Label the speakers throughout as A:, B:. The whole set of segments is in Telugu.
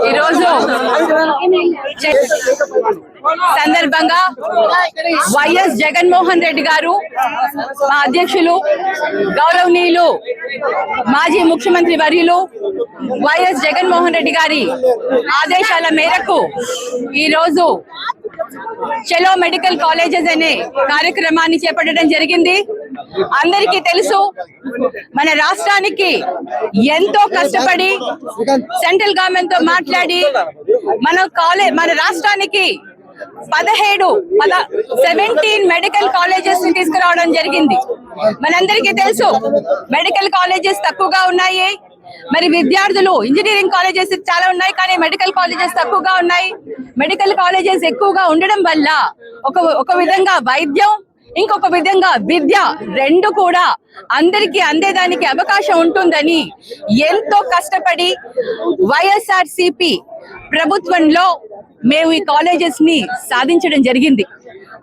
A: ఈరోజు సందర్భంగా వైఎస్ జగన్మోహన్ రెడ్డి గారు మా అధ్యక్షులు గౌరవనీయులు మాజీ ముఖ్యమంత్రి వర్యులు వైఎస్ జగన్మోహన్ రెడ్డి గారి ఆదేశాల మేరకు ఈరోజు చలో మెడికల్ కాలేజెస్ అనే కార్యక్రమాన్ని చేపట్టడం జరిగింది. అందరికీ తెలుసు, మన రాష్ట్రానికి ఎంతో కష్టపడి సెంట్రల్ గవర్నమెంట్ తో మాట్లాడి మన రాష్ట్రానికి 17 మెడికల్ కాలేజెస్ ని తీసుకురావడం జరిగింది. మనందరికీ తెలుసు మెడికల్ కాలేజెస్ తక్కువగా ఉన్నాయి. మరి విద్యార్థులు ఇంజనీరింగ్ కాలేజెస్ చాలా ఉన్నాయి, కానీ మెడికల్ కాలేజెస్ తక్కువగా ఉన్నాయి. మెడికల్ కాలేజెస్ ఎక్కువగా ఉండడం వల్ల ఒక విధంగా వైద్యం, ఇంకొక విధంగా విద్య రెండు కూడా అందరికీ అందేదానికి అవకాశం ఉంటుందని ఎంతో కష్టపడి వైఎస్ఆర్సిపి ప్రభుత్వంలో మేము ఈ కాలేజెస్ ని సాధించడం జరిగింది.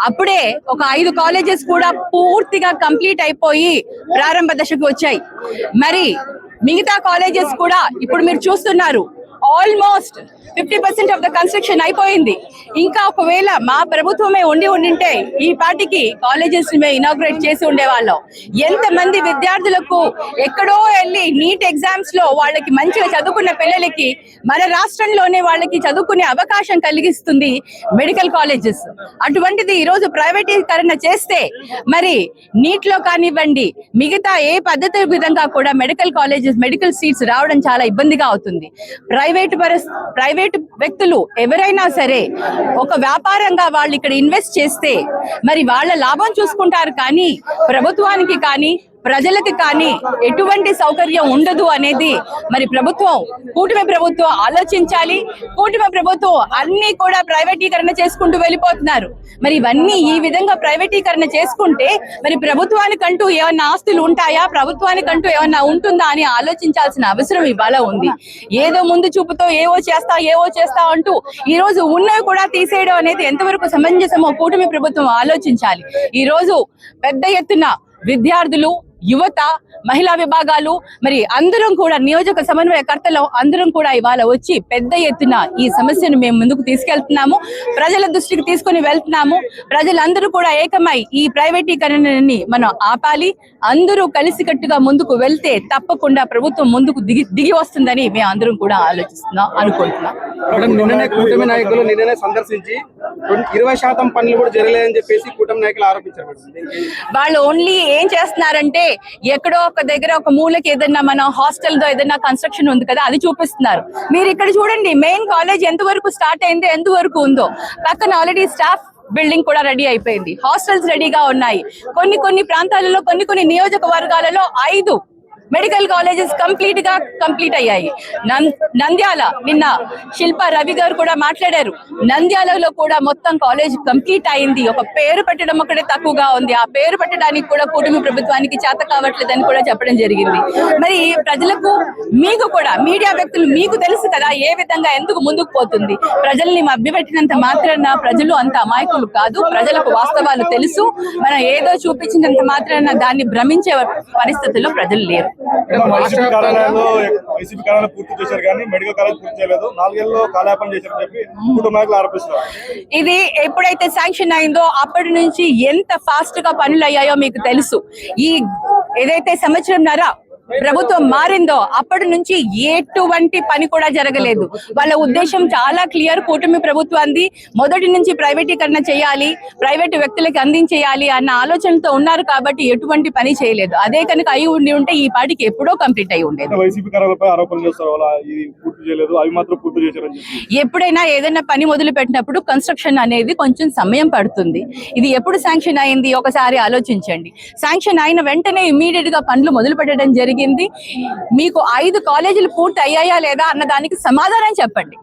A: అప్పుడే ఒక 5 కాలేజెస్ కూడా పూర్తిగా కంప్లీట్ అయిపోయి ప్రారంభ దశకు వచ్చాయి. మరి మిగతా కాలేజెస్ కూడా ఇప్పుడు మీరు చూస్తున్నారు, ఆల్మోస్ట్ 50% ఆఫ్ ద కన్స్ట్రక్షన్ అయిపోయింది. ఇంకా ఒకవేళ మా ప్రభుత్వమే ఉండింటే ఈ పార్టీకి కాలేజెస్ ఇనాగ్రేట్ చేసి ఉండేవాళ్ళం. ఎంతమంది విద్యార్థులకు ఎక్కడో వెళ్ళి నీట్ ఎగ్జామ్స్ లో వాళ్ళకి మంచిగా చదువుకున్న పిల్లలకి మన రాష్ట్రంలోనే వాళ్ళకి చదువుకునే అవకాశం కలిగిస్తుంది మెడికల్ కాలేజెస్. అటువంటిది ఈరోజు ప్రైవేటీకరణ చేస్తే మరి నీట్ లో కానివ్వండి, మిగతా ఏ పద్ధతి విధంగా కూడా మెడికల్ కాలేజెస్ మెడికల్ సీట్స్ రావడం చాలా ఇబ్బందిగా అవుతుంది. ప్రైవేట్ వ్యక్తులు ఎవరైనా సరే ఒక వ్యాపారంగా వాళ్ళు ఇక్కడ ఇన్వెస్ట్ చేస్తే మరి వాళ్ళ లాభం చూసుకుంటారు, కానీ ప్రభుత్వానికి కానీ ప్రజలకి కానీ ఎటువంటి సౌకర్యం ఉండదు అనేది మరి కూటమి ప్రభుత్వం ఆలోచించాలి. కూటమి ప్రభుత్వం అన్ని కూడా ప్రైవేటీకరణ చేసుకుంటూ వెళ్ళిపోతున్నారు. మరి ఇవన్నీ ఈ విధంగా ప్రైవేటీకరణ చేసుకుంటే మరి ప్రభుత్వానికంటూ ఏమన్నా ఆస్తులు ఉంటాయా, ప్రభుత్వానికంటూ ఏమన్నా ఉంటుందా అని ఆలోచించాల్సిన అవసరం ఇవాళ ఉంది. ఏదో ముందు చూపుతో ఏవో చేస్తా అంటూ ఈ రోజు ఉన్నవి కూడా తీసేయడం అనేది ఎంతవరకు సమంజసమో కూటమి ప్రభుత్వం ఆలోచించాలి. ఈ రోజు పెద్ద ఎత్తున విద్యార్థులు, యువత, మహిళా విభాగాలు మరి అందరం కూడా నియోజక సమన్వయకర్తలు అందరం కూడా ఇవాళ వచ్చి పెద్ద ఎత్తున ఈ సమస్యను మేము ముందుకు తీసుకెళ్తున్నాము, ప్రజల దృష్టికి తీసుకుని వెళ్తున్నాము. ప్రజలందరూ కూడా ఏకమై ఈ ప్రైవేటీకరణని మనం ఆపాలి. అందరూ కలిసికట్టుగా ముందుకు వెళ్తే తప్పకుండా ప్రభుత్వం ముందుకు దిగి వస్తుందని మేము అందరం కూడా అనుకుంటున్నాం.
B: కూటమి నాయకులు నిన్ననే సందర్శించి 20% పనులు కూడా జరగలేదని చెప్పేసి కూటమి నాయకులు ఆరోపించారు.
A: వాళ్ళు ఓన్లీ ఏం చేస్తున్నారంటే ఎక్కడో ఒక దగ్గర ఒక మూలకి ఏదైనా మన హాస్టల్ దో ఏదైనా కన్స్ట్రక్షన్ ఉంది కదా, అది చూపిస్తున్నారు. మీరు ఇక్కడ చూడండి, మెయిన్ కాలేజ్ ఎంతవరకు స్టార్ట్ అయిందో, ఎంతవరకు ఉందో. పక్కన ఆల్రెడీ స్టాఫ్ బిల్డింగ్ కూడా రెడీ అయిపోయింది, హాస్టల్స్ రెడీగా ఉన్నాయి. కొన్ని ప్రాంతాలలో కొన్ని నియోజకవర్గాలలో 5 మెడికల్ కాలేజెస్ కంప్లీట్ అయ్యాయి. నంద్యాల నిన్న శిల్ప రవి గారు కూడా మాట్లాడారు, నంద్యాలలో కూడా మొత్తం కాలేజ్ కంప్లీట్ అయింది. ఒక పేరు పెట్టడం ఒకటే తక్కువగా ఉంది, ఆ పేరు పెట్టడానికి కూడా కూటమి ప్రభుత్వానికి చేత కావట్లేదని కూడా చెప్పడం జరిగింది. మరి ప్రజలకు, మీకు కూడా మీడియా వ్యక్తులు మీకు తెలుసు కదా ఏ విధంగా ఎందుకు ముందుకు పోతుంది. ప్రజల్ని మభ్యపెట్టినంత మాత్రాన ప్రజలు అంత అమాయకులు కాదు, ప్రజలకు వాస్తవాలు తెలుసు. మనం ఏదో చూపించినంత మాత్రాన దాన్ని భ్రమించే పరిస్థితుల్లో ప్రజలు లేరు. ఇది ఎప్పుడైతే శాంక్షన్ అయిందో అప్పటి నుంచి ఎంత ఫాస్ట్ గా పనులు అయ్యాయో మీకు తెలుసు. ఈ ఏదైతే సంవత్సరంన్నర ప్రభుత్వం మారిందో అప్పటి నుంచి ఎటువంటి పని కూడా జరగలేదు. వాళ్ళ ఉద్దేశం చాలా క్లియర్. కూటమి ప్రభుత్వాన్ని మొదటి నుంచి ప్రైవేటీకరణ చేయాలి, ప్రైవేటు వ్యక్తులకు అందించేయాలి అన్న ఆలోచనతో ఉన్నారు కాబట్టి ఎటువంటి పని చేయలేదు. అదే కనుక అయి ఉంటే ఈ పార్టీకి ఎప్పుడో కంప్లీట్ అయి ఉండేది. ఎప్పుడైనా ఏదైనా పని మొదలు పెట్టినప్పుడు కన్స్ట్రక్షన్ అనేది కొంచెం సమయం పడుతుంది. ఇది ఎప్పుడు శాంక్షన్ అయింది ఒకసారి ఆలోచించండి. శాంక్షన్ అయిన వెంటనే ఇమ్మీడియట్ గా పనులు మొదలు పెట్టడం జరిగింది. మీకు 5 కాలేజీలు పూర్తి అయ్యాయా లేదా అన్న దానికి సమాధానం చెప్పండి.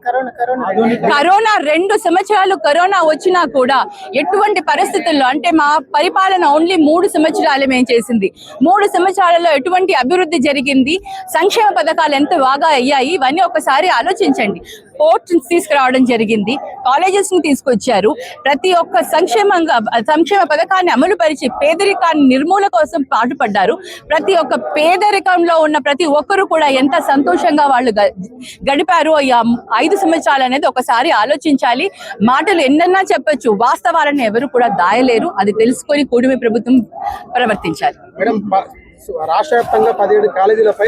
A: కరోనా 2 సంవత్సరాలు కరోనా వచ్చినా కూడా ఎటువంటి పరిస్థితుల్లో, అంటే మా పరిపాలన ఓన్లీ 3 సంవత్సరాలు మేము చేసింది, 3 సంవత్సరాలలో ఎటువంటి అభివృద్ధి జరిగింది, సంక్షేమ పథకాలు ఎంత బాగా అయ్యాయి, ఇవన్నీ ఒకసారి ఆలోచించండి. పోర్ట్స్ తీసుకురావడం జరిగింది, కాలేజెస్ ని తీసుకొచ్చారు. ప్రతి ఒక్క సంక్షేమ పథకాన్ని అమలు పరిచి పేదరికాన్ని నిర్మూలన కోసం పాటుపడ్డారు. ప్రతి ఒక్క పేదరిక నియోజకవర్గంలో ఉన్న ప్రతి ఒక్కరు కూడా ఎంత సంతోషంగా వాళ్ళు గడిపారు ఈ 5 సంవత్సరాలు అనేది ఒకసారి ఆలోచించాలి. మాటలు ఎన్నన్నా చెప్పొచ్చు, వాస్తవాలను ఎవరు కూడా దాయలేరు. అది తెలుసుకొని కూటమి ప్రభుత్వం ప్రవర్తించాలి.
B: మేడం, రాష్ట్ర వ్యాప్తంగా 17 కాలేజీలపై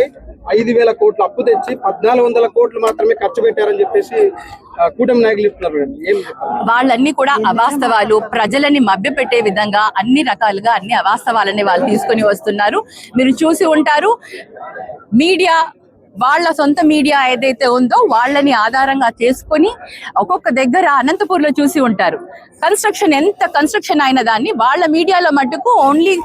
B: 5,000 కోట్లు అప్పు తెచ్చి 1,400 కోట్లు మాత్రమే ఖర్చు పెట్టారని చెప్పేసి కూటమి నాయకులు చెప్తున్నారు. మేడం, ఏం చెప్తారు?
A: వాళ్ళన్నీ కూడా అవాస్తవాలు, ప్రజలని మభ్యపెట్టే విధంగా అన్ని రకాలుగా అన్ని అవాస్తవాలని వాళ్ళు తీసుకొని వస్తున్నారు. మీరు చూసి ఉంటారు, మీడియా వాళ్ళ సొంత మీడియా ఏదైతే ఉందో వాళ్ళని ఆధారంగా చేసుకొని ఒక్కొక్క దగ్గర అనంతపూర్లో చూసి ఉంటారు. ఎంత కన్స్ట్రక్షన్ అయిన దాన్ని వాళ్ళ మీడియాలో మటుకు ఓన్లీ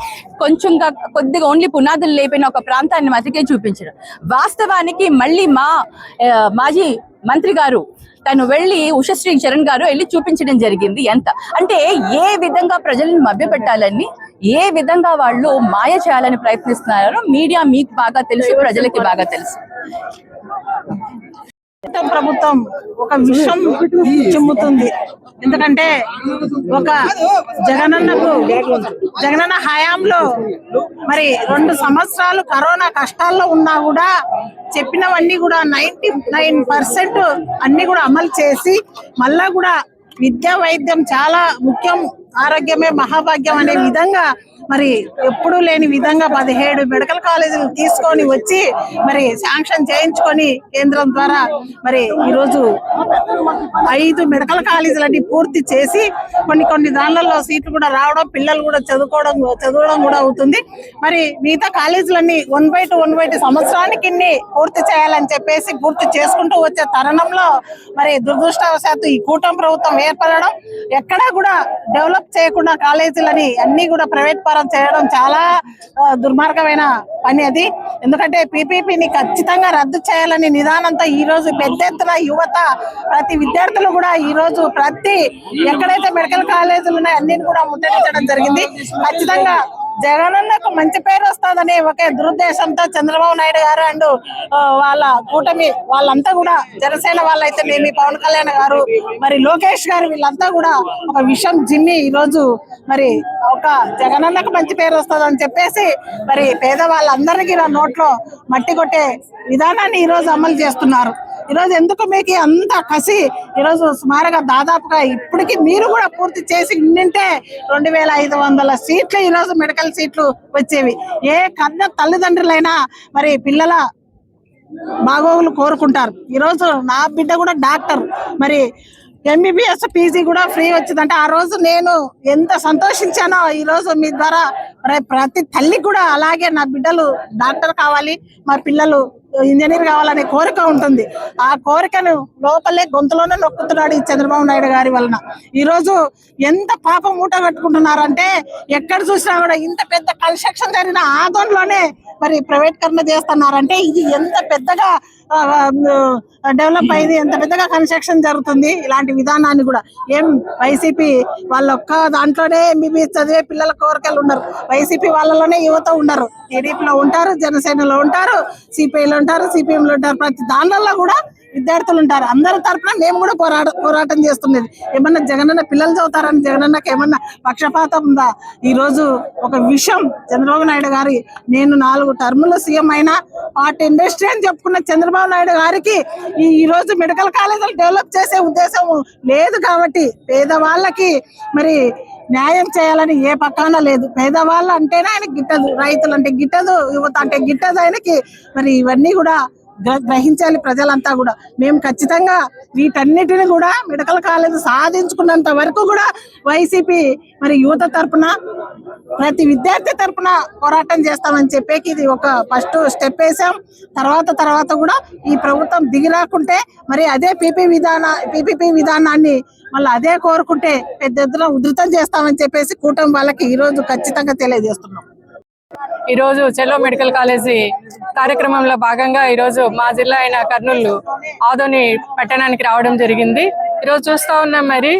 A: కొద్దిగా ఓన్లీ పునాదులు లేపిన ఒక ప్రాంతాన్ని మతికే చూపించడం. వాస్తవానికి మళ్ళీ మాజీ మంత్రి గారు తను వెళ్ళి ఉషశ్రీ చరణ్ గారు వెళ్ళి చూపించడం జరిగింది. ఎంత అంటే ఏ విధంగా ప్రజలను మభ్యపెట్టాలని, ఏ విధంగా వాళ్ళు మాయ చేయాలని ప్రయత్నిస్తున్నారో మీడియా మీకు బాగా తెలుసు, ప్రజలకి బాగా తెలుసు.
C: ప్రభుత్వం ఒక విషయం చిమ్ముతుంది. ఎందుకంటే ఒక జగనన్న హయాంలో మరి 2 సంవత్సరాలు కరోనా కష్టాల్లో ఉన్నా కూడా చెప్పినవన్నీ కూడా 99% అన్ని కూడా అమలు చేసి మళ్ళా కూడా విద్యా వైద్యం చాలా ముఖ్యం, ఆరోగ్యమే మహాభాగ్యం అనే విధంగా మరి ఎప్పుడూ లేని విధంగా 17 మెడికల్ కాలేజీలు తీసుకొని వచ్చి మరి శాంక్షన్ చేయించుకొని కేంద్రం ద్వారా మరి ఈరోజు 5 మెడికల్ కాలేజీలన్నీ పూర్తి చేసి కొన్ని దానిలలో సీట్లు కూడా రావడం, పిల్లలు కూడా చదవడం కూడా అవుతుంది. మరి మిగతా కాలేజీలన్నీ 1/2 సంవత్సరానికి పూర్తి చేయాలని చెప్పేసి పూర్తి చేసుకుంటూ వచ్చే తరుణంలో మరి దురదృష్టవశాత్తు ఈ కూటమి ప్రభుత్వం ఏర్పడడం, ఎక్కడా కూడా డెవలప్ చేయకుండా కాలేజీలని అన్ని కూడా ప్రైవేట్ పరం చేయడం చాలా దుర్మార్గమైన పని అది. ఎందుకంటే పీపీపీని ఖచ్చితంగా రద్దు చేయాలని నిదానంతో ఈ రోజు పెద్ద ఎత్తున యువత, ప్రతి విద్యార్థులు కూడా ఈ రోజు ఎక్కడైతే మెడికల్ కాలేజీలు ఉన్నాయో అన్నిని కూడా ముట్టడించడం జరిగింది. ఖచ్చితంగా జగనన్నకు మంచి పేరు వస్తుందని ఒకే దురుద్దేశంతో చంద్రబాబు నాయుడు గారు అండ్ వాళ్ళ కూటమి వాళ్ళంతా కూడా, జనసేన వాళ్ళైతే మేము పవన్ కళ్యాణ్ గారు మరి లోకేష్ గారు వీళ్ళంతా కూడా ఒక విషయం జిమ్మి ఈ రోజు మరి ఒక జగనన్నకు మంచి పేరు వస్తుందని చెప్పేసి మరి పేదవాళ్ళందరికీ నోట్లో మట్టి కొట్టే విధానాన్ని ఈ రోజు అమలు చేస్తున్నారు. ఈరోజు ఎందుకు మీకు అంత కసి? ఈరోజు సుమారుగా దాదాపుగా ఇప్పటికి మీరు కూడా పూర్తి చేసి నింటే 2,500 సీట్లు ఈరోజు మెడికల్ సీట్లు వచ్చేవి. ఏ కన్న తల్లిదండ్రులైనా మరి పిల్లల బాగోగులు కోరుకుంటారు. ఈరోజు నా బిడ్డ కూడా డాక్టర్, మరి MBBS PG కూడా ఫ్రీ వచ్చిందంటే ఆ రోజు నేను ఎంత సంతోషించానో ఈ రోజు మీ ద్వారా ప్రతి తల్లి కూడా అలాగే నా బిడ్డలు డాక్టర్ కావాలి, మా పిల్లలు ఇంజనీర్ కావాలనే కోరిక ఉంటుంది. ఆ కోరికను లోపలే గొంతులోనే నొక్కుతున్నాడు ఈ చంద్రబాబు నాయుడు గారి వలన. ఈ రోజు ఎంత పాపం మూట కట్టుకుంటున్నారంటే ఎక్కడ చూసినా కూడా ఇంత పెద్ద కన్స్ట్రక్షన్ జరిగిన ఆదోన్లోనే మరి ప్రైవేటీకరణ చేస్తున్నారంటే ఇది ఎంత పెద్దగా డెవలప్ అయింది, ఎంత పెద్దగా కన్స్ట్రక్షన్ జరుగుతుంది. ఇలాంటి విధానాన్ని కూడా వైసీపీ వాళ్ళొక్క దాంట్లోనే MBBS చదివే పిల్లల కోరికలు ఉన్నారు. వైసీపీ వాళ్ళలోనే యువత ఉండరు, టీడీపీలో ఉంటారు, జనసేనలో ఉంటారు, సిపిఐలో ఉంటారు, సిపిఎంలో ఉంటారు. ప్రతి దానిలో కూడా విద్యార్థులు ఉంటారు. అందరి తరఫున మేము కూడా పోరాటం చేస్తున్నది. ఏమన్నా జగనన్న పిల్లలు చదువుతారని జగనన్నకి ఏమన్నా పక్షపాతం ఉందా? ఈ రోజు ఒక విషయం చంద్రబాబు నాయుడు గారి, నేను 4 టర్ములు సీఎం అయినా పార్టీ ఇండస్ట్రీ అని చెప్పుకున్న చంద్రబాబు నాయుడు గారికి ఈ రోజు మెడికల్ కాలేజీలు డెవలప్ చేసే ఉద్దేశం లేదు. కాబట్టి పేదవాళ్ళకి మరి న్యాయం చేయాలని ఏ పక్కన లేదు. పేదవాళ్ళు అంటేనే ఆయనకి గిట్టదు, రైతులు అంటే గిట్టదు, యువత అంటే గిట్టదు ఆయనకి. మరి ఇవన్నీ కూడా గ్రహించాలి ప్రజలంతా కూడా. మేము ఖచ్చితంగా వీటన్నిటిని కూడా మెడికల్ కాలేజ్ సాధించుకున్నంత వరకు కూడా వైసీపీ మరి యువత తరపున, ప్రతి విద్యార్థి తరపున పోరాటం చేస్తామని చెప్పేకి ఇది ఒక ఫస్ట్ స్టెప్ వేసాం. తర్వాత కూడా ఈ ప్రభుత్వం దిగి రాకుంటే మరి అదే పీపీపీ విధానాన్ని మళ్ళీ అదే కోరుకుంటే పెద్ద ఎత్తున ఉధృతం చేస్తామని చెప్పేసి కూటమి వాళ్ళకి ఈ రోజు ఖచ్చితంగా తెలియజేస్తున్నాం.
D: ఈ రోజు చెలో మెడికల్ కాలేజీ కార్యక్రమంలో భాగంగా ఈ రోజు మా జిల్లా అయిన కర్నూలు ఆదోని పట్టణానికి రావడం జరిగింది. ఈరోజు చూస్తా ఉన్నాం, మరి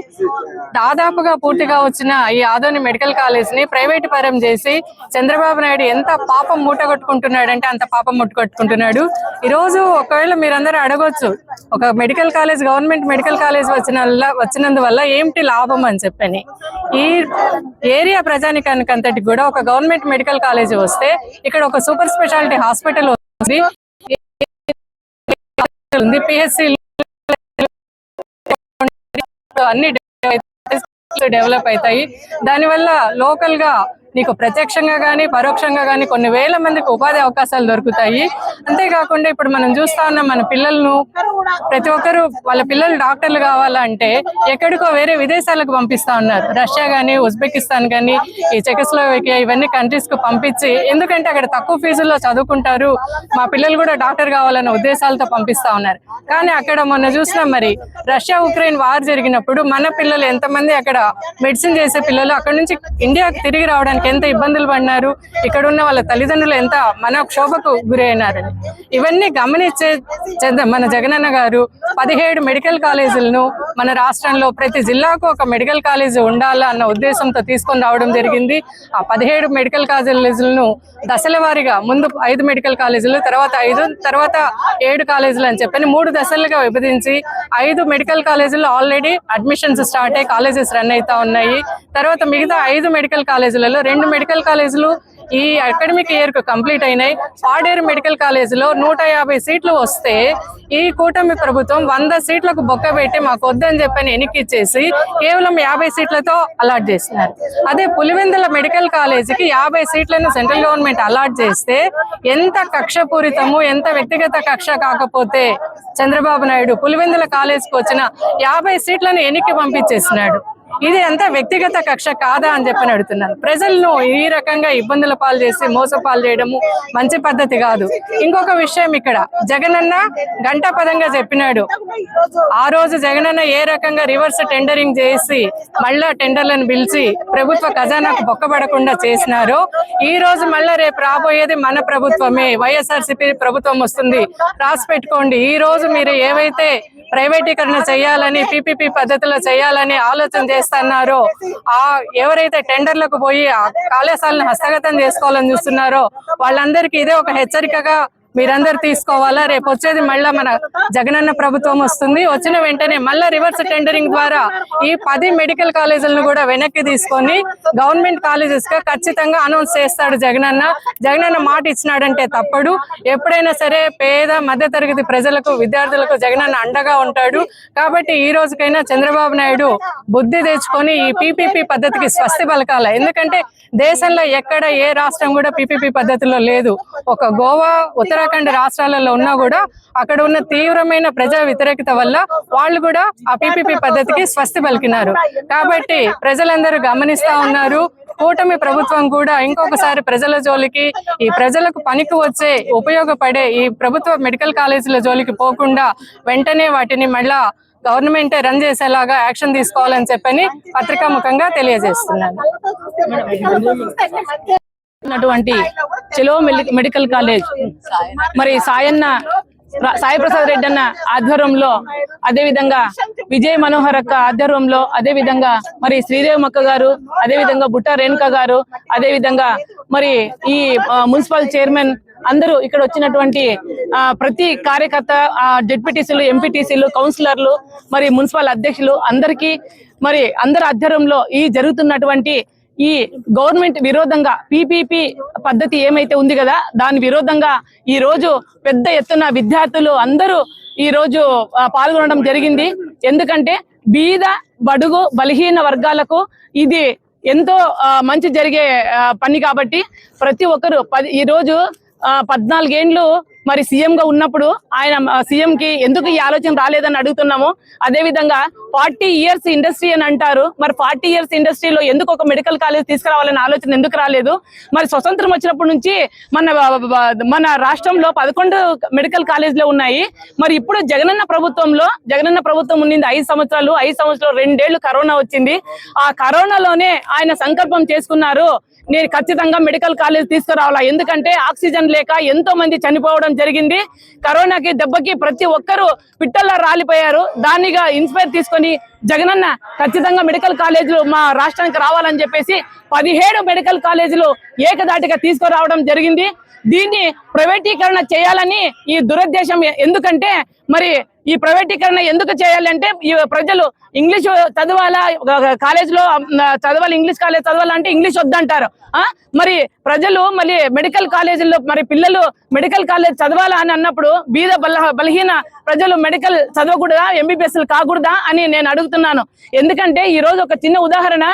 D: దాదాపుగా పూర్తిగా వచ్చిన ఈ ఆదోని మెడికల్ కాలేజ్ ని ప్రైవేట్ పరం చేసి చంద్రబాబు నాయుడు ఎంత పాపం మూట కొట్టుకుంటున్నాడు అంటే అంత పాపం మూట కొట్టుకుంటున్నాడు. ఈ రోజు ఒకవేళ మీరందరూ అడగొచ్చు, ఒక medical college, government medical college వచ్చినందువల్ల ఏమిటి లాభం అని చెప్పని ఈ ఏరియా ప్రజానికానికి అంతటికి కూడా ఒక గవర్నమెంట్ మెడికల్ కాలేజ్ వస్తే ఇక్కడ ఒక సూపర్ స్పెషాలిటీ హాస్పిటల్ ఉంది, పిహెచ్సి అన్ని డెవలప్ అవుతాయి. దానివల్ల లోకల్ గా నీకు ప్రత్యక్షంగా కానీ పరోక్షంగా కానీ కొన్ని వేల మందికి ఉపాధి అవకాశాలు దొరుకుతాయి. అంతేకాకుండా ఇప్పుడు మనం చూస్తా ఉన్నాం, మన పిల్లలను ప్రతి ఒక్కరు వాళ్ళ పిల్లలు డాక్టర్లు కావాలంటే ఎక్కడికో వేరే విదేశాలకు పంపిస్తా ఉన్నారు. రష్యా కానీ, ఉజ్బెకిస్తాన్ కానీ, ఈ చెకోస్లోవేకియా ఇవన్నీ కంట్రీస్ కు పంపించి, ఎందుకంటే అక్కడ తక్కువ ఫీజుల్లో చదువుకుంటారు, మా పిల్లలు కూడా డాక్టర్ కావాలన్న ఉద్దేశాలతో పంపిస్తా ఉన్నారు. కానీ అక్కడ మొన్న చూసినాం, మరి రష్యా ఉక్రెయిన్ వార్ జరిగినప్పుడు మన పిల్లలు ఎంతమంది అక్కడ మెడిసిన్ చేసే పిల్లలు అక్కడ నుంచి ఇండియాకి తిరిగి రావడానికి ఎంత ఇబ్బందులు పడినారు, ఇక్కడ ఉన్న వాళ్ళ తల్లిదండ్రులు ఎంత క్షోభకు గురి అయినారని ఇవన్నీ గమనించే మన జగనన్న గారు 17 మెడికల్ కాలేజీలను మన రాష్ట్రంలో ప్రతి జిల్లాకు ఒక మెడికల్ కాలేజీ ఉండాలా అన్న ఉద్దేశంతో తీసుకొని రావడం జరిగింది. ఆ 17 మెడికల్ కాలేజీలను దశల వారీగా ముందు 5 మెడికల్ కాలేజీలు, తర్వాత 5, తర్వాత 7 కాలేజీలు అని చెప్పని 3 దశలుగా విభజించి 5 మెడికల్ కాలేజీలు ఆల్రెడీ అడ్మిషన్స్ స్టార్ట్ అయ్యి కాలేజెస్ రన్ అవుతా ఉన్నాయి. తర్వాత మిగతా 5 మెడికల్ కాలేజీలలో 2 మెడికల్ కాలేజీలు ఈ అకాడమిక్ ఇయర్ కు కంప్లీట్ అయినాయి. పాడేరు మెడికల్ కాలేజీలో 150 సీట్లు వస్తే ఈ కూటమి ప్రభుత్వం 100 సీట్లకు బొక్కబెట్టి మాకు వద్దని చెప్పని ఎన్నికిచ్చేసి కేవలం 50 సీట్లతో అలాట్ చేసినారు. అదే పులివెందుల మెడికల్ కాలేజీకి 50 సీట్లను సెంట్రల్ గవర్నమెంట్ అలాట్ చేస్తే ఎంత కక్షపూరితము, ఎంత వ్యక్తిగత కక్ష కాకపోతే చంద్రబాబు నాయుడు పులివెందుల కాలేజీకి వచ్చిన 50 సీట్లను ఎన్నిక పంపించేసినాడు. ఇది అంతా వ్యక్తిగత కక్ష కాదా అని చెప్పని అడుగుతున్నాను. ప్రజలను ఈ రకంగా ఇబ్బందుల పాలు చేసి మోసపాలు చేయడము మంచి పద్ధతి కాదు. ఇంకొక విషయం, ఇక్కడ జగనన్న గంటాపదంగా చెప్పినాడు. ఆ రోజు జగనన్న ఏ రకంగా రివర్స్ టెండరింగ్ చేసి మళ్ళా టెండర్లను పిలిచి ప్రభుత్వ ఖజానాకు బొక్కబడకుండా చేసినారో, ఈ రోజు మళ్ళా రేపు రాబోయేది మన ప్రభుత్వమే, వైఎస్ఆర్సీపీ ప్రభుత్వం వస్తుంది, రాసి పెట్టుకోండి. ఈ రోజు మీరు ఏవైతే ప్రైవేటీకరణ చేయాలని, పీపీపీ పద్ధతిలో చేయాలని ఆలోచన చేస్తున్నారో, ఎవరైతే టెండర్లకు పోయి ఆ కళాశాలను హస్తగతం చేసుకోవాలని చూస్తున్నారో వాళ్ళందరికీ ఇదే ఒక హెచ్చరికగా మీరందరూ తీసుకోవాలా. రేపు వచ్చేది మళ్ళా మన జగనన్న ప్రభుత్వం వస్తుంది. వచ్చిన వెంటనే మళ్ళా రివర్స్ టెండరింగ్ ద్వారా ఈ 10 మెడికల్ కాలేజీలను కూడా వెనక్కి తీసుకొని గవర్నమెంట్ కాలేజెస్ గా ఖచ్చితంగా అనౌన్స్ చేస్తాడు జగనన్న. జగనన్న మాట ఇచ్చినాడంటే తప్పడు. ఎప్పుడైనా సరే పేద మధ్యతరగతి ప్రజలకు, విద్యార్థులకు జగనన్న అండగా ఉంటాడు. కాబట్టి ఈ రోజుకైనా చంద్రబాబు నాయుడు బుద్ధి తెచ్చుకొని ఈ పీపీపీ పద్ధతికి స్వస్తి పలకాల. ఎందుకంటే దేశంలో ఎక్కడ ఏ రాష్ట్రం కూడా పీపీపీ పద్ధతిలో లేదు. ఒక గోవా, ఉత్తరాఖండ్ రాష్ట్రాలలో ఉన్నా కూడా అక్కడ ఉన్న తీవ్రమైన ప్రజా వ్యతిరేకత వల్ల వాళ్ళు కూడా ఆ పీపీపీ పద్ధతికి స్వస్తి పలికినారు. కాబట్టి ప్రజలందరూ గమనిస్తా ఉన్నారు. కూటమి ప్రభుత్వం కూడా ఇంకొకసారి ప్రజల జోలికి, ఈ ప్రజలకు పనికి వచ్చే ఉపయోగపడే ఈ ప్రభుత్వ మెడికల్ కాలేజీల జోలికి పోకుండా వెంటనే వాటిని మళ్ళా గవర్నమెంటే రన్ చేసేలాగా యాక్షన్ తీసుకోవాలని చెప్పని పత్రికాముఖంగా తెలియజేస్తున్నాను.
E: చెలో మెడికల్ కాలేజ్ మరి సాయి ప్రసాద్ రెడ్డి అన్న ఆధ్వర్యంలో, అదే విధంగా విజయ్ మనోహర్ అక్క ఆధ్వర్యంలో, అదే విధంగా మరి శ్రీదేవి అక్క గారు, అదే విధంగా బుట్టా రేణుక గారు, అదే విధంగా మరి ఈ మున్సిపల్ చైర్మన్ అందరూ ఇక్కడ వచ్చినటువంటి ప్రతి కార్యకర్త, జెడ్పీటీసీలు, ఎంపీటీసీలు, కౌన్సిలర్లు, మరి మున్సిపల్ అధ్యక్షులు అందరికీ మరి అందరి ఆధ్వర్యంలో ఈ జరుగుతున్నటువంటి ఈ గవర్నమెంట్ విరోధంగా పీపీపీ పద్ధతి ఏమైతే ఉంది కదా దాని విరోధంగా ఈ రోజు పెద్ద ఎత్తున విద్యార్థులు అందరూ ఈ రోజు పాల్గొనడం జరిగింది. ఎందుకంటే బీద, బడుగు, బలహీన వర్గాలకు ఇది ఎంతో మంచి జరిగే పని కాబట్టి ప్రతి ఒక్కరు ఈ రోజు 14 ఏండ్లు మరి సీఎం గా ఉన్నప్పుడు ఆయన సీఎం కి ఎందుకు ఈ ఆలోచన రాలేదని అడుగుతున్నాము. అదే విధంగా 40 ఇయర్స్ ఇండస్ట్రీ అని అంటారు. మరి 40 ఇయర్స్ ఇండస్ట్రీలో ఎందుకు ఒక మెడికల్ కాలేజ్ తీసుకురావాలనే ఆలోచన ఎందుకు రాలేదు? మరి స్వతంత్రం వచ్చినప్పటి నుంచి మన రాష్ట్రంలో 11 మెడికల్ కాలేజీలు ఉన్నాయి. మరి ఇప్పుడు జగనన్న ప్రభుత్వం ఉండింది 5 సంవత్సరాలు. 5 సంవత్సరాలు 2 ఏళ్లు కరోనా వచ్చింది. ఆ కరోనాలోనే ఆయన సంకల్పం చేసుకున్నారు, నేను ఖచ్చితంగా మెడికల్ కాలేజ్ తీసుకురావాలా. ఎందుకంటే ఆక్సిజన్ లేక ఎంతో మంది చనిపోవడం జరిగింది. కరోనాకి దెబ్బకి ప్రతి ఒక్కరూ పిట్టల్లా రాలిపోయారు. దానిగా ఇన్స్పైర్ తీసుకొని జగనన్న ఖచ్చితంగా మెడికల్ కాలేజీలు మా రాష్ట్రానికి రావాలని చెప్పేసి 17 మెడికల్ కాలేజీలు ఏకదాటిగా తీసుకురావడం జరిగింది. దీన్ని ప్రైవేటీకరణ చేయాలని ఈ దురుద్దేశం. ఎందుకంటే మరి ఈ ప్రైవేటీకరణ ఎందుకు చేయాలంటే ఈ ప్రజలు ఇంగ్లీష్ చదవాలా, కాలేజీలో చదవాలి, ఇంగ్లీష్ కాలేజ్ చదవాలంటే ఇంగ్లీష్ వద్దంటారు. మరి ప్రజలు మళ్ళీ మెడికల్ కాలేజీల్లో మరి పిల్లలు మెడికల్ కాలేజ్ చదవాలా అని అన్నప్పుడు బీద బలహీన ప్రజలు మెడికల్ చదవకూడదా, ఎంబీబీఎస్ కాకూడదా అని నేను అడుగుతున్నాను. ఎందుకంటే ఈ రోజు ఒక చిన్న ఉదాహరణ,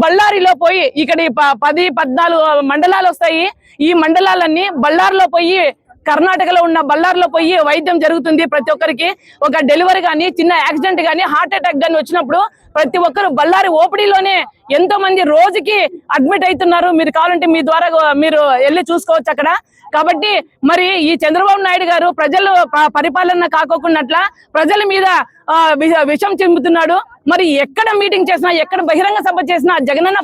E: బళ్ళారిలో పోయి ఇక్కడ 10-14 మండలాలు వస్తాయి. ఈ మండలాలన్నీ బళ్ళారిలో పోయి, కర్ణాటకలో ఉన్న బళ్ళారిలో పోయి వైద్యం జరుగుతుంది. ప్రతి ఒక్కరికి ఒక డెలివరీ గానీ, చిన్న యాక్సిడెంట్ గానీ, హార్ట్ అటాక్ గానీ వచ్చినప్పుడు ప్రతి ఒక్కరు బళ్ళారి ఓపీడీలోనే ఎంతో మంది రోజుకి అడ్మిట్ అవుతున్నారు. మీరు కావాలంటే మీ ద్వారా మీరు వెళ్ళి చూసుకోవచ్చు అక్కడ. కాబట్టి మరి ఈ చంద్రబాబు నాయుడు గారు ప్రజలు పరిపాలన కాకోకున్నట్ల ప్రజల మీద విషం చెంపుతున్నాడు. మరి ఎక్కడ మీటింగ్ చేసినా, ఎక్కడ బహిరంగ సభ చేసినా జగనన్న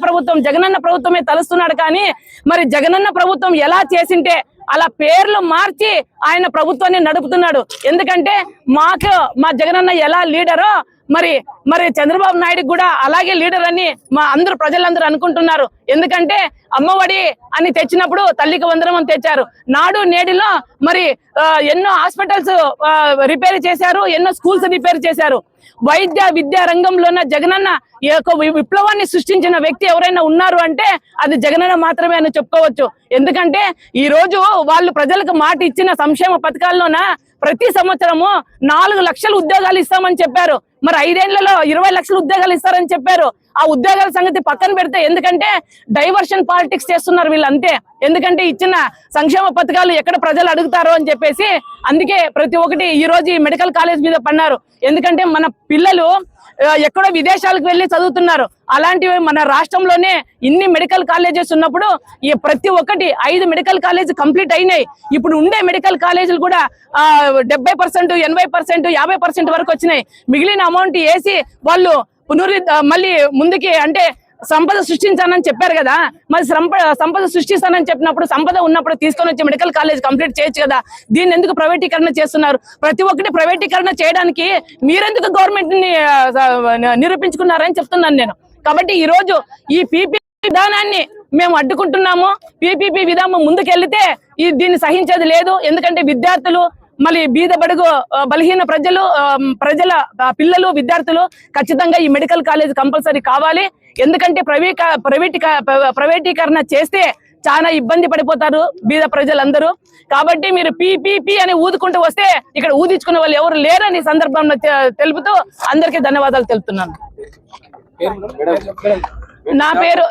E: ప్రభుత్వమే తలుస్తున్నాడు. కానీ మరి జగనన్న ప్రభుత్వం ఎలా చేసింటే అలా పేర్లు మార్చి ఆయన ప్రభుత్వాన్ని నడుపుతున్నాడు. ఎందుకంటే మా జగనన్న ఎలా లీడరో మరి చంద్రబాబు నాయుడు కూడా అలాగే లీడర్ అని మా అందరూ ప్రజలందరూ అనుకుంటున్నారు. ఎందుకంటే అమ్మఒడి అని తెచ్చినప్పుడు తల్లికి వందనం అని తెచ్చారు. నాడు నేడులో మరి ఎన్నో హాస్పిటల్స్ రిపేర్ చేశారు, ఎన్నో స్కూల్స్ రిపేర్ చేశారు. విద్యా రంగంలోన జగనన్న విప్లవాన్ని సృష్టించిన వ్యక్తి ఎవరైనా ఉన్నారు అంటే అది జగనన్న మాత్రమే అని చెప్పుకోవచ్చు. ఎందుకంటే ఈ రోజు వాళ్ళు ప్రజలకు మాట ఇచ్చిన సంక్షేమ పథకాల్లోన ప్రతి సంవత్సరము 4 లక్షల ఉద్యోగాలు ఇస్తామని చెప్పారు. మరి 5 ఏళ్లలో 20 లక్షల ఉద్యోగాలు ఇస్తారని చెప్పారు. ఆ ఉద్యోగాల సంగతి పక్కన పెడితే, ఎందుకంటే డైవర్షన్ పాలిటిక్స్ చేస్తున్నారు వీళ్ళు అంతే. ఎందుకంటే ఇచ్చిన సంక్షేమ పథకాలు ఎక్కడ ప్రజలు అడుగుతారో అని చెప్పేసి అందుకే ప్రతి ఒక్కటి ఈ రోజు ఈ మెడికల్ కాలేజ్ మీద పన్నారు. ఎందుకంటే మన పిల్లలు ఎక్కడో విదేశాలకు వెళ్లి చదువుతున్నారు. అలాంటివి మన రాష్ట్రంలోనే ఇన్ని మెడికల్ కాలేజెస్ ఉన్నప్పుడు ఈ ప్రతి ఒక్కటి 5 మెడికల్ కాలేజ్ కంప్లీట్ అయినాయి. ఇప్పుడు ఉండే మెడికల్ కాలేజీలు కూడా 70%, 80%, 50% వరకు వచ్చినాయి. మిగిలిన అమౌంట్ వేసి వాళ్ళు మళ్ళీ ముందుకి అంటే సంపద సృష్టించానని చెప్పారు కదా. మరి సంపద సృష్టిస్తానని చెప్పినప్పుడు సంపద ఉన్నప్పుడు తీసుకొని వచ్చి మెడికల్ కాలేజ్ కంప్లీట్ చేయొచ్చు కదా. దీన్ని ఎందుకు ప్రైవేటీకరణ చేస్తున్నారు? ప్రతి ఒక్కటి ప్రైవేటీకరణ చేయడానికి మీరెందుకు గవర్నమెంట్ ని నిరూపించుకున్నారని చెప్తున్నాను నేను. కాబట్టి ఈ రోజు ఈ పీపీ విధానాన్ని మేము అడ్డుకుంటున్నాము. పీపీపీ విధానం ముందుకెళ్తే దీన్ని సహించేది లేదు. ఎందుకంటే విద్యార్థులు మళ్ళీ బీద బడుగు బలహీన ప్రజల పిల్లలు విద్యార్థులు ఖచ్చితంగా ఈ మెడికల్ కాలేజ్ కంపల్సరీ కావాలి. ఎందుకంటే ప్రైవేటీకరణ చేస్తే చాలా ఇబ్బంది పడిపోతారు బీద ప్రజలందరూ. కాబట్టి మీరు పీపీపీ అని ఊదుకుంటూ వస్తే ఇక్కడ ఊదించుకునే వాళ్ళు ఎవరు లేరని సందర్భంలో తెలుపుతూ అందరికీ ధన్యవాదాలు తెలుపుతున్నాను. నా పేరు